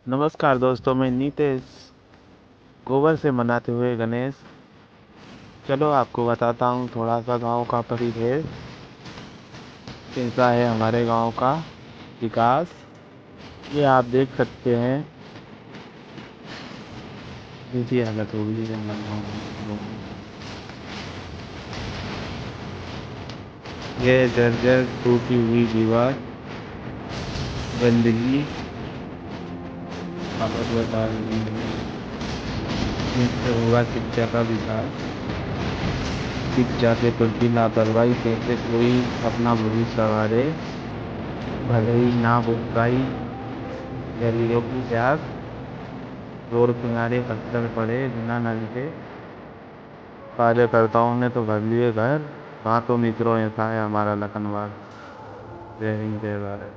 नमस्कार दोस्तों, मैं नीतेश। गोबर से मनाते हुए गणेश। चलो आपको बताता हूँ थोड़ा सा गांव का परिवेश कैसा है। हमारे गांव का विकास ये आप देख सकते हैं। कैसी हालत हो गई है हमारे गाँव की। ये जर्जर टूटी हुई दीवार, गंदगी आपस बता रही है। इससे होगा शिक्षा का विकास। शिक्षा के प्रति लापरवाही कैसे कोई अपना भविष्य संवारे। भले ही ना हो पाई गलियों की प्यास, रोड किनारे पत्थर पड़े बिना नल के। कार्यकर्ताओं ने तो भर लिए घर। हाँ तो मित्रों, ऐसा है हमारा लखनवाद। जय हिंद जय भारत।